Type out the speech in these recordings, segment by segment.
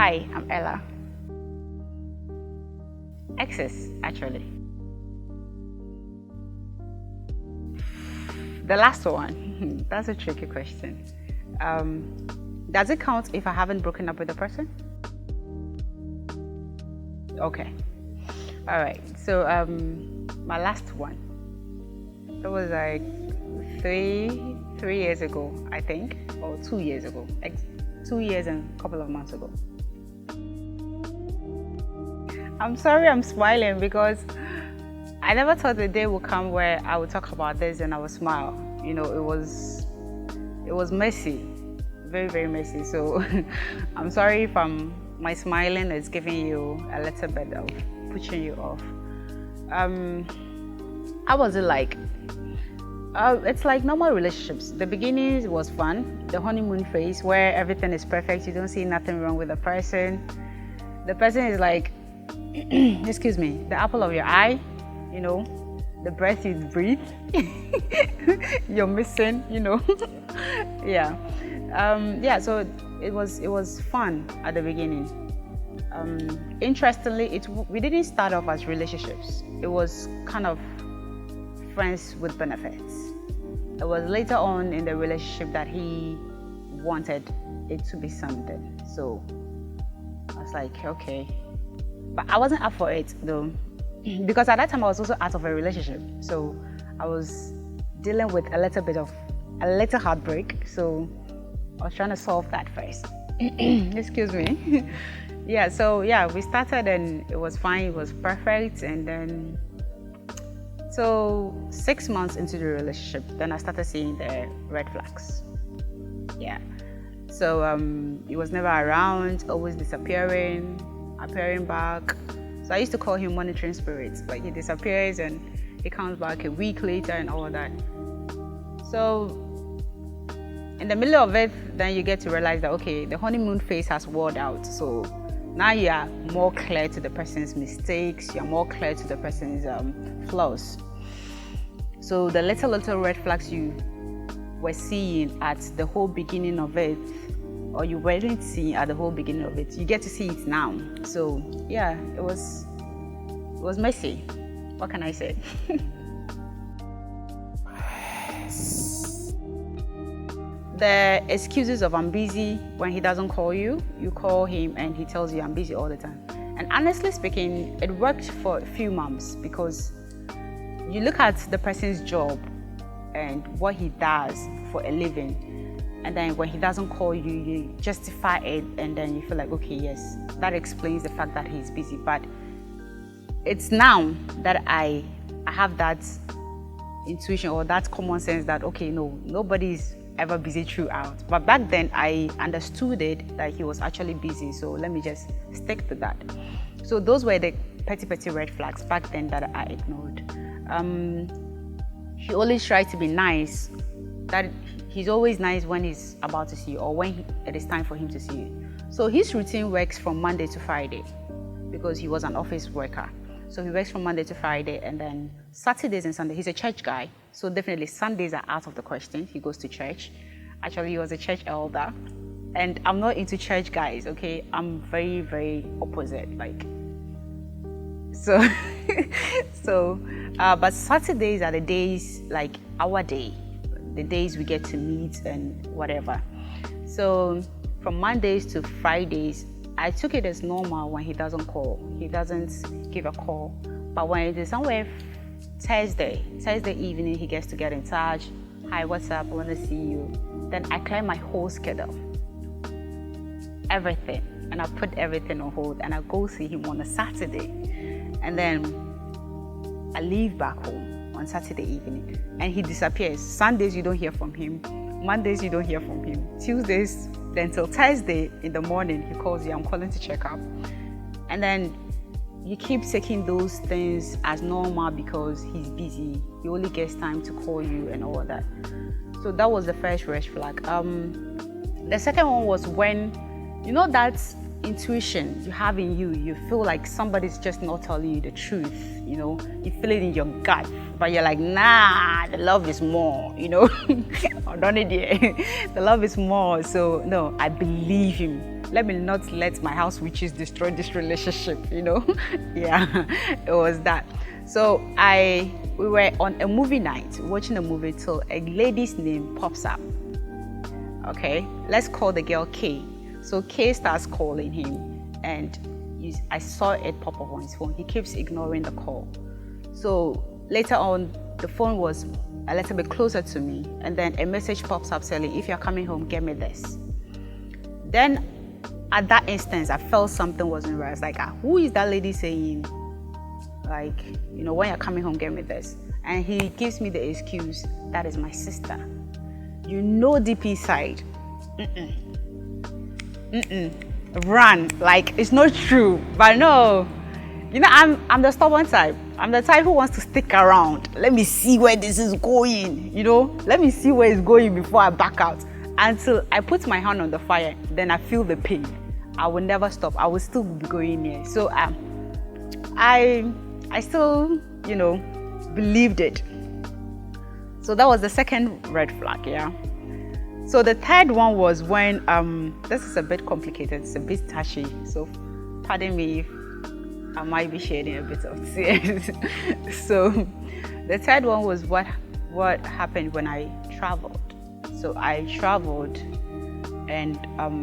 Hi, I'm Ella. Exes, actually. The last one, that's a tricky question. Does it count if I haven't broken up with the person? Okay. All right. So my last one, it was like three years ago, I think, or 2 years ago. 2 years and a couple of months ago. I'm sorry I'm smiling because I never thought the day would come where I would talk about this and I would smile. You know, it was messy, very, very messy. So I'm sorry if my smiling is giving you a little bit of pushing you off. How was it like? It's like normal relationships. The beginning was fun, the honeymoon phase where everything is perfect, you don't see nothing wrong with the person. The person is like, excuse me, the apple of your eye, you know, the breath you breathe, you're missing, you know. Yeah, so it was fun at the beginning. Interestingly, we didn't start off as relationships. It was kind of friends with benefits. It was later on in the relationship that he wanted it to be something. So I was like, okay. But I wasn't up for it though, because at that time I was also out of a relationship. So I was dealing with a little heartbreak. So I was trying to solve that first. Excuse me. Yeah, we started and it was fine, it was perfect. And then, so 6 months into the relationship, then I started seeing the red flags. Yeah. So he was never around, always disappearing, appearing back. So I used to call him monitoring spirits. Like he disappears and he comes back a week later and all that. So in the middle of it, then you get to realize that, okay, the honeymoon phase has worn out. So now you are more clear to the person's mistakes, you're more clear to the person's flaws. So the little red flags you were seeing at the whole beginning of it, or you weren't seeing at the whole beginning of it, you get to see it now. So yeah, it was messy. What can I say? The excuses of I'm busy when he doesn't call you, you call him and he tells you I'm busy all the time. And honestly speaking, it worked for a few months because you look at the person's job and what he does for a living, and then when he doesn't call you, you justify it, and then you feel like, okay, yes, that explains the fact that he's busy. But it's now that I have that intuition or that common sense that, okay, no, nobody's ever busy throughout. But back then I understood it that he was actually busy, so let me just stick to that. So those were the petty red flags back then that I ignored. He always tried to be nice, that he's always nice when he's about to see you or when it is time for him to see you. So his routine works from Monday to Friday because he was an office worker. So he works from Monday to Friday, and then Saturdays and Sundays, he's a church guy. So definitely Sundays are out of the question. He goes to church. Actually, he was a church elder. And I'm not into church guys, okay? I'm very, very opposite. Like, but Saturdays are the days, like our day, the days we get to meet and whatever. So from Mondays to Fridays, I took it as normal when he doesn't call. He doesn't give a call. But when it is somewhere Thursday evening, he gets to get in touch. Hi, what's up? I want to see you. Then I clear my whole schedule. Everything. And I put everything on hold and I go see him on a Saturday. And then I leave back home on Saturday evening. And he disappears. Sundays, you don't hear from him. Mondays, you don't hear from him. Tuesdays, then till Thursday in the morning, he calls you, I'm calling to check up. And then you keep taking those things as normal because he's busy. He only gets time to call you and all that. So that was the first red flag. The second one was when, you know that intuition you have in you. You feel like somebody's just not telling you the truth, you know. You feel it in your gut, but you're like, nah, the love is more, you know. I don't need it. The love is more. So no, I believe him. Let me not let my house witches destroy this relationship, you know. Yeah, it was that. So we were on a movie night, watching a movie till a lady's name pops up. Okay, let's call the girl K. So K starts calling him, and I saw it pop up on his phone. He keeps ignoring the call. So later on, the phone was a little bit closer to me, and then a message pops up saying, if you're coming home, get me this. Then at that instance, I felt something wasn't right. I was like, who is that lady saying, like, you know, when you're coming home, get me this? And he gives me the excuse, that is my sister. You know, deep inside, run, like it's not true. But no, you know, I'm the stubborn type. I'm the type who wants to stick around. Let me see where this is going, you know. Let me see where it's going before I back out. Until I put my hand on the fire, then I feel the pain. I will never stop. I will still be going there. So I still, you know, believed it. So that was the second red flag, yeah. So the third one was when, this is a bit complicated, it's a bit touchy, so pardon me if I might be shedding a bit of tears. So the third one was what happened when I traveled. So I traveled, and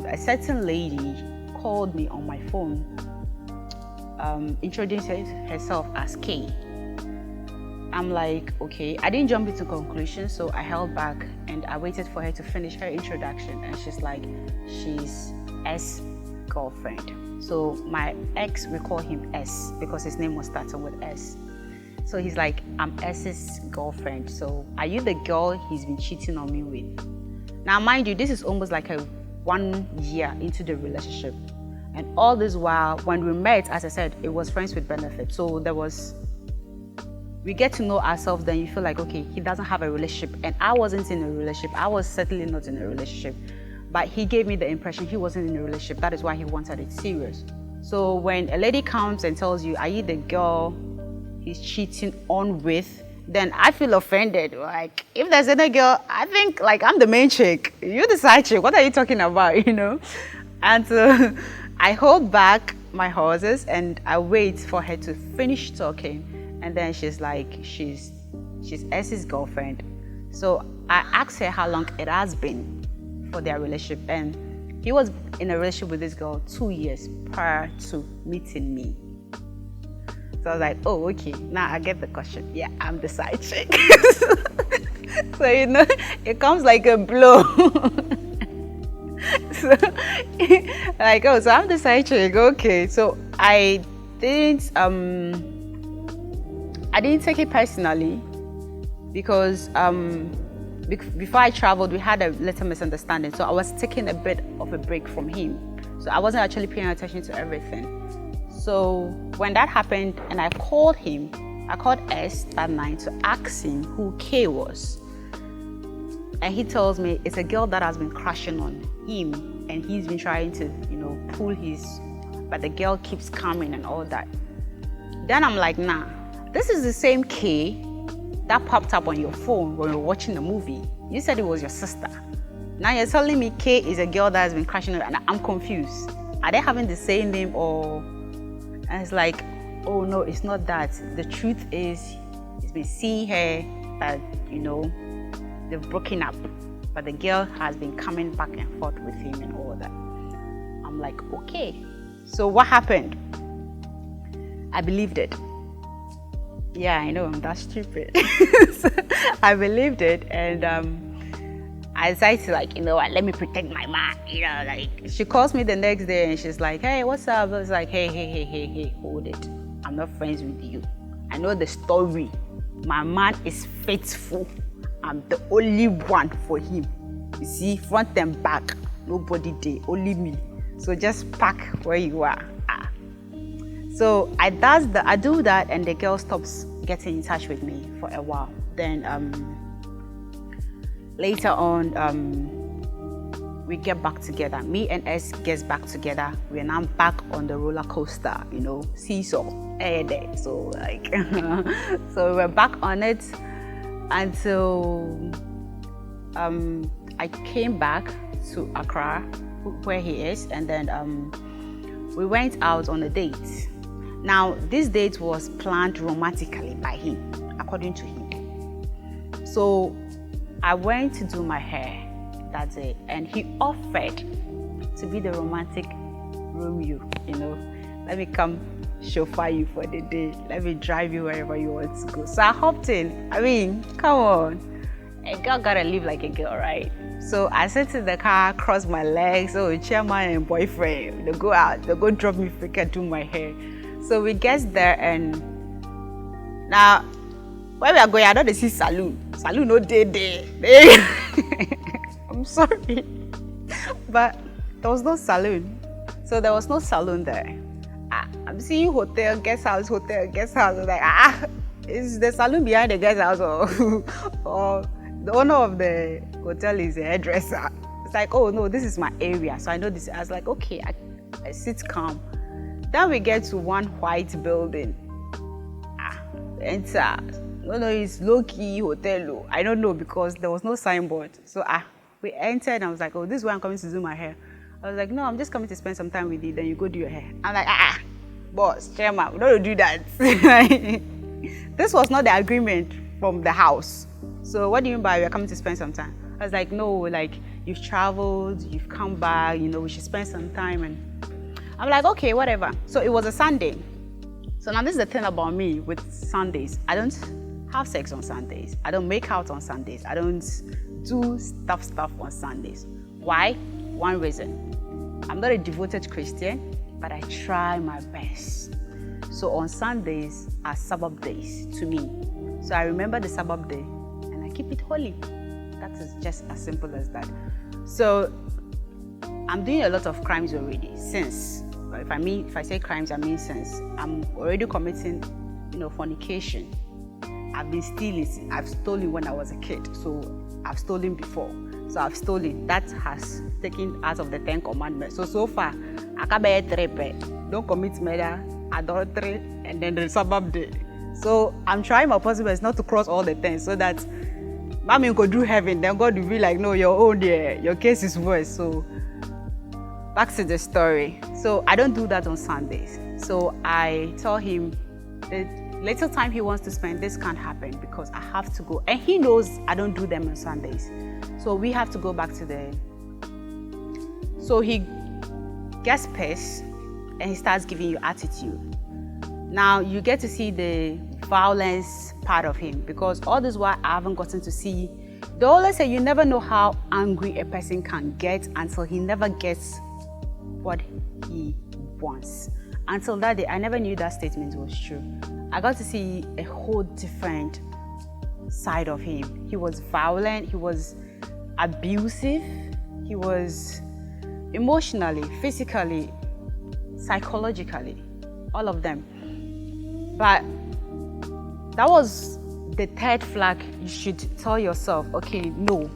a certain lady called me on my phone, introducing herself as K. I'm like, okay. I didn't jump into conclusions, so I held back and I waited for her to finish her introduction. And she's like, she's S girlfriend. So my ex, we call him S because his name was starting with S. So he's like, I'm S's girlfriend. So are you the girl he's been cheating on me with? Now, mind you, this is almost like 1 year into the relationship. And all this while, when we met, as I said, it was friends with benefit. So we get to know ourselves, then you feel like, okay, he doesn't have a relationship. And I wasn't in a relationship. I was certainly not in a relationship. But he gave me the impression he wasn't in a relationship. That is why he wanted it serious. So when a lady comes and tells you, are you the girl he's cheating on with? Then I feel offended. Like, if there's any girl, I think, like, I'm the main chick. You're the side chick. What are you talking about, you know? And so I hold back my horses and I wait for her to finish talking. And then she's like, she's S's girlfriend. So I asked her how long it has been for their relationship. And he was in a relationship with this girl 2 years prior to meeting me. So I was like, oh, okay, now I get the question. Yeah, I'm the side chick. So, you know, it comes like a blow. So, like, oh, so I'm the side chick. Okay, so I didn't take it personally because before I traveled, we had a little misunderstanding. So I was taking a bit of a break from him. So I wasn't actually paying attention to everything. So when that happened and I called him, I called S that night to ask him who K was. And he tells me it's a girl that has been crushing on him and he's been trying to, you know, pull but the girl keeps coming and all that. Then I'm like, nah. This is the same K that popped up on your phone when you were watching the movie. You said it was your sister. Now you're telling me K is a girl that has been crashing on, and I'm confused. Are they having the same name or? And it's like, oh no, it's not that. The truth is, he's been seeing her that, you know, they've broken up, but the girl has been coming back and forth with him and all that. I'm like, okay. So what happened? I believed it. Yeah, I know, I'm that stupid. So I believed it, and I decided to, like, you know what, let me protect my man, you know, like, she calls me the next day and she's like, hey, what's up? I was like, hey, hold it. I'm not friends with you. I know the story. My man is faithful. I'm the only one for him. You see, front and back, nobody there, only me. So just pack where you are. So I do that, and the girl stops getting in touch with me for a while. Then later on, we get back together. Me and S gets back together. We're now back on the roller coaster, seesaw. So like, so we were back on it until I came back to Accra, where he is, and then we went out on a date. Now, this date was planned romantically by him, according to him. So I went to do my hair that day, and he offered to be the romantic Romeo, let me come chauffeur you for the day, let me drive you wherever you want to go. So I hopped in. I mean, come on, a girl gotta live like a girl, right? So I sat in the car, crossed my legs, chairman and boyfriend, they go out, they go drop me freaking do my hair. So we get there, and now where we are going, I don't see saloon no day. I'm sorry, but there was no saloon. So there was no saloon there. I'm seeing hotel, guest house. I'm like, is the saloon behind the guest house or the owner of the hotel is a hairdresser? It's like, oh no, this is my area. So I know this. I was like, okay, I sit calm. Then we get to one white building. Enter. No, it's low-key hotel. I don't know because there was no signboard. So we entered and I was like, oh, this is where I'm coming to do my hair. I was like, no, I'm just coming to spend some time with you. Then you go do your hair. I'm like, boss, chairman, we don't do that. This was not the agreement from the house. So what do you mean by we're coming to spend some time? I was like, no, like you've traveled, you've come back, we should spend some time. And I'm like, okay, whatever. So it was a Sunday. So now this is the thing about me with Sundays. I don't have sex on Sundays. I don't make out on Sundays. I don't do stuff on Sundays. Why? One reason. I'm not a devoted Christian, but I try my best. So on Sundays are Sabbath days to me. So I remember the Sabbath day and I keep it holy. That is just as simple as that. So I'm doing a lot of crimes already since. If I say crimes, I mean sins. I'm already committing, fornication. I've been stealing. I've stolen when I was a kid. So I've stolen before. So I've stolen. That has taken out of the 10 commandments. So far, I can't bear trepe. Don't commit murder, adultery, and then the Sabbath day. So I'm trying my possible best not to cross all the 10 so that mommy could do heaven. Then God will be like, no, your own there. Your case is worse. So back to the story. So I don't do that on Sundays. So I tell him the little time he wants to spend, this can't happen because I have to go. And he knows I don't do them on Sundays. So we have to go back to So he gets pissed and he starts giving you attitude. Now you get to see the violence part of him because all this while I haven't gotten to see. They always say you never know how angry a person can get until he never gets what he wants. Until that day, I never knew that statement was true. I got to see a whole different side of him. He was violent, he was abusive, he was emotionally, physically, psychologically, all of them. But that was the third flag you should tell yourself, okay, no,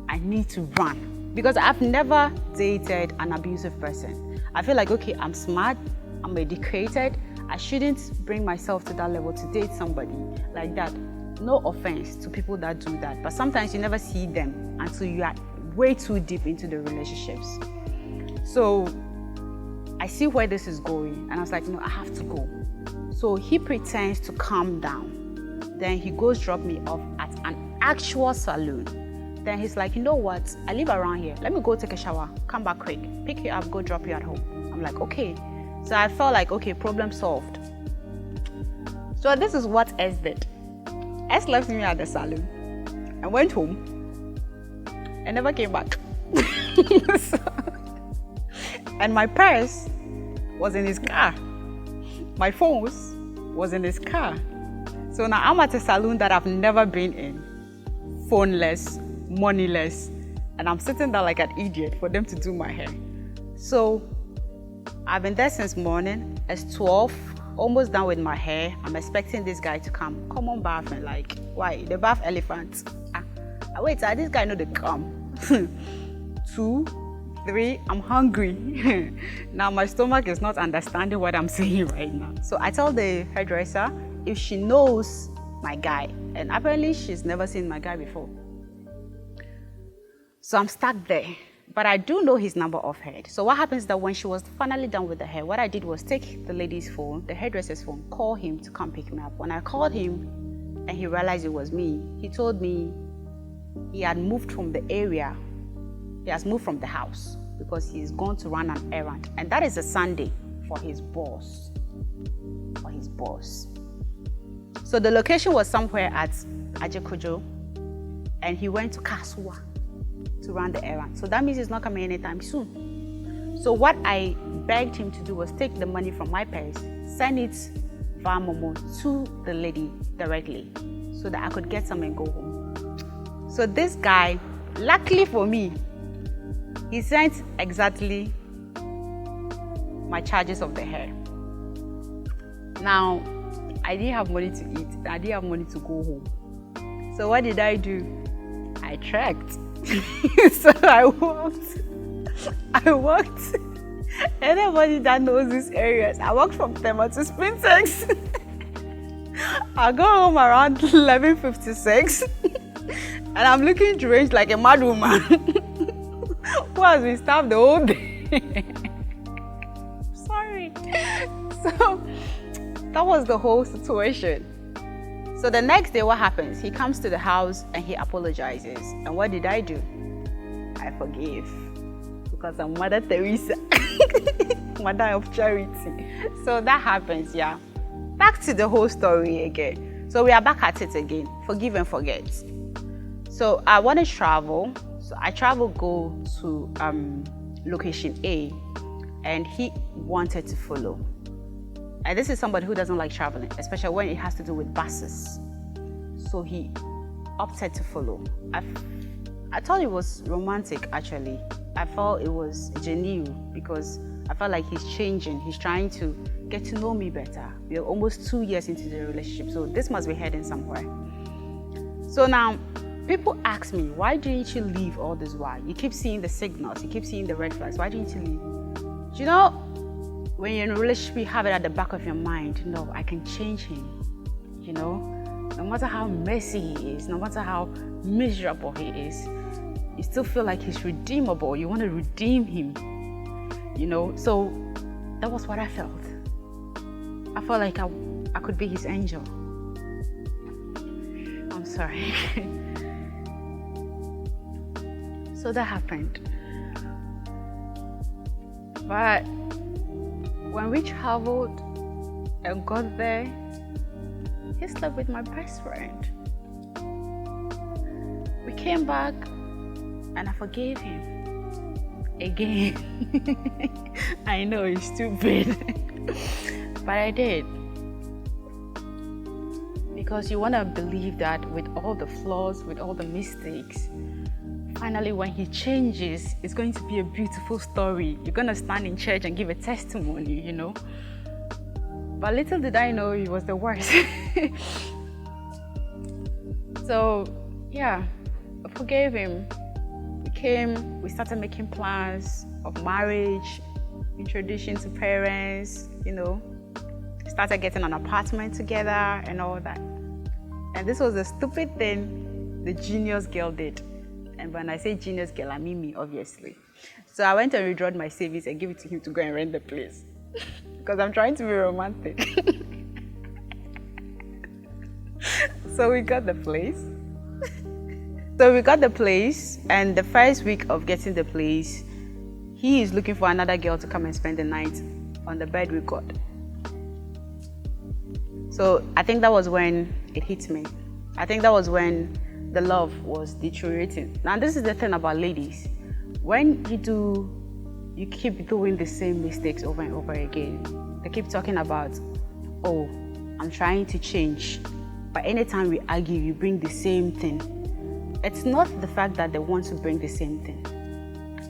I need to run. Because I've never dated an abusive person. I feel like, okay, I'm smart, I'm educated, I shouldn't bring myself to that level to date somebody like that. No offense to people that do that, but sometimes you never see them until you are way too deep into the relationships. So I see where this is going, and I was like, no, I have to go. So he pretends to calm down. Then he goes drop me off at an actual saloon. Then he's like, you know what? I live around here. Let me go take a shower, come back quick, pick you up, go drop you at home. I'm like, okay. So I felt like, okay, problem solved. So this is what S did. S left me at the saloon and went home and never came back. And my purse was in his car. My phones was in his car. So now I'm at a saloon that I've never been in, phoneless, moneyless, and I'm sitting there like an idiot for them to do my hair. So I've been there since morning. It's 12, almost done with my hair. I'm expecting this guy to come on bath and like, why? The bath elephant. Wait, this guy know they come. 2, 3, I'm hungry. Now my stomach is not understanding what I'm saying right now. So I tell the hairdresser if she knows my guy, and apparently she's never seen my guy before. So I'm stuck there, but I do know his number offhand. So what happens is that when she was finally done with the hair, what I did was take the lady's phone, the hairdresser's phone, call him to come pick me up. When I called him and he realized it was me, he told me he had moved from the area. He has moved from the house because he's gone to run an errand. And that is a Sunday for his boss. So the location was somewhere at Ajekojo, and he went to Kasua to run the errand. So that means he's not coming anytime soon. So what I begged him to do was take the money from my purse, send it via Momo to the lady directly so that I could get some and go home. So this guy, luckily for me, he sent exactly my charges of the hair. Now, I didn't have money to eat. I didn't have money to go home. So what did I do? I trekked. So I walked. Anybody that knows these areas, I walked from Tema to Spintex. I go home around 11:56, and I'm looking deranged like a mad woman who has been starved the whole day. Sorry. So that was the whole situation. So the next day, what happens? He comes to the house and he apologizes. And what did I do? I forgave. Because I'm Mother Teresa, Mother of Charity. So that happens, yeah. Back to the whole story again. So we are back at it again. Forgive and forget. So I want to travel. So I go to location A, and he wanted to follow. And this is somebody who doesn't like traveling, especially when it has to do with buses. So he opted to follow. I thought it was romantic, actually. I felt it was genuine because I felt like he's changing. He's trying to get to know me better. We're almost 2 years into the relationship, so this must be heading somewhere. So now, people ask me, why didn't you leave all this while? You keep seeing the signals, you keep seeing the red flags. Why didn't you leave? You know, when you're in a relationship, you have it at the back of your mind. No, I can change him. You know, no matter how messy he is, no matter how miserable he is, you still feel like he's redeemable. You want to redeem him. You know, so that was what I felt. I felt like I could be his angel. I'm sorry. So that happened. But when we traveled and got there, he slept with my best friend. We came back and I forgave him. Again. I know it's stupid. But I did. Because you want to believe that with all the flaws, with all the mistakes, finally when he changes, it's going to be a beautiful story. You're going to stand in church and give a testimony, you know. But little did I know he was the worst. So, yeah, I forgave him. We started making plans of marriage, introduction to parents, you know. Started getting an apartment together and all that. And this was a stupid thing the genius girl did. And when I say genius girl, I mean me, obviously. So I went and withdrew my savings and gave it to him to go and rent the place. Because I'm trying to be romantic. So we got the place. And the first week of getting the place, he is looking for another girl to come and spend the night on the bed we got. So I think that was when it hit me. I think that was when the love was deteriorating. Now this is the thing about ladies. When you keep doing the same mistakes over and over again. They keep talking about, oh, I'm trying to change. But anytime we argue, you bring the same thing. It's not the fact that they want to bring the same thing.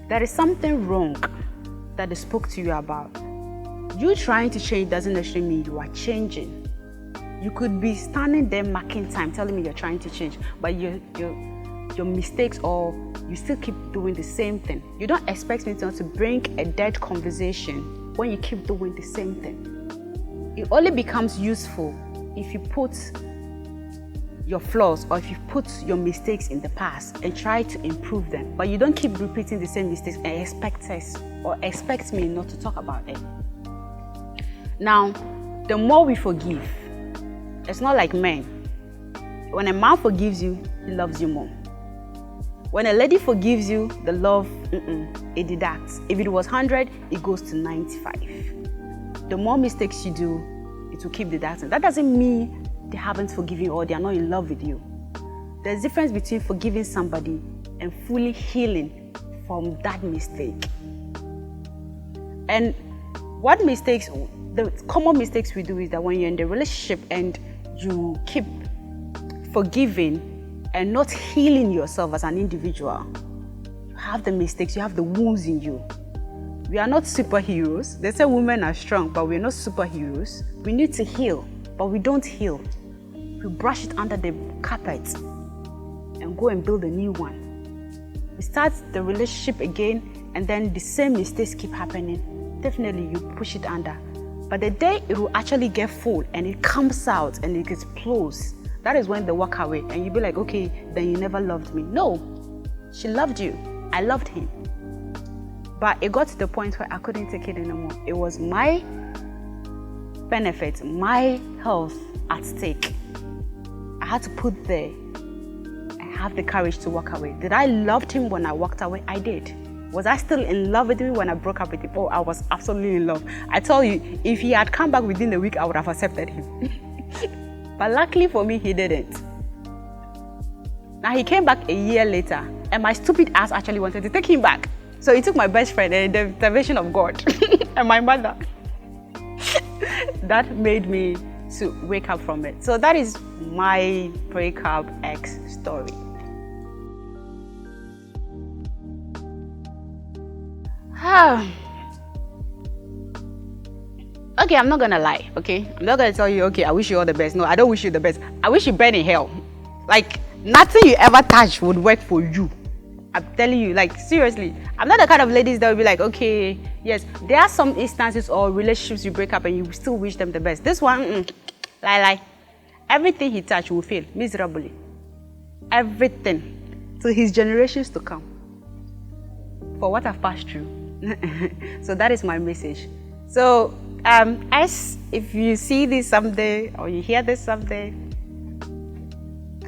There is something wrong that they spoke to you about. You trying to change doesn't necessarily mean you are changing. You could be standing there marking time, telling me you're trying to change, but you're your mistakes, or you still keep doing the same thing. You don't expect me to bring a dead conversation when you keep doing the same thing. It only becomes useful if you put your flaws, or if you put your mistakes in the past and try to improve them. But you don't keep repeating the same mistakes and expect me not to talk about it. Now, the more we forgive, it's not like men. When a man forgives you, he loves you more. When a lady forgives you, the love, it deducts. If it was 100, it goes to 95. The more mistakes you do, it will keep deducting. That doesn't mean they haven't forgiven you or they are not in love with you. There's a difference between forgiving somebody and fully healing from that mistake. And the common mistakes we do is that when you're in the relationship and you keep forgiving and not healing yourself as an individual, you have the mistakes, you have the wounds in you. We are not superheroes. They say women are strong, but we're not superheroes. We need to heal, but we don't heal. We brush it under the carpet and go and build a new one. We start the relationship again, and then the same mistakes keep happening. Definitely you push it under. But the day it will actually get full and it comes out and it explodes, that is when they walk away and you'll be like, okay, then you never loved me. No, she loved you. I loved him. But it got to the point where I couldn't take it anymore. It was my benefit, my health at stake. I had to put there and have the courage to walk away. Did I love him when I walked away? I did. Was I still in love with him when I broke up with him? Oh, I was absolutely in love. I tell you, if he had come back within a week, I would have accepted him. But luckily for me, he didn't. Now he came back a year later, and my stupid ass actually wanted to take him back. So he took my best friend and the intervention of God and my mother. That made me to wake up from it. So that is my breakup ex story. Okay, I'm not gonna lie, okay? I'm not gonna tell you, okay, I wish you all the best. No, I don't wish you the best. I wish you burn in hell. Like, nothing you ever touch would work for you. I'm telling you, like, seriously. I'm not the kind of ladies that will be like, okay, yes, there are some instances or relationships you break up and you still wish them the best. This one, lie. Everything he touched will fail miserably. Everything. To his generations to come. For what I've passed through. So that is my message. So, if you see this someday or you hear this someday,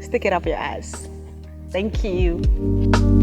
stick it up your ass. Thank you.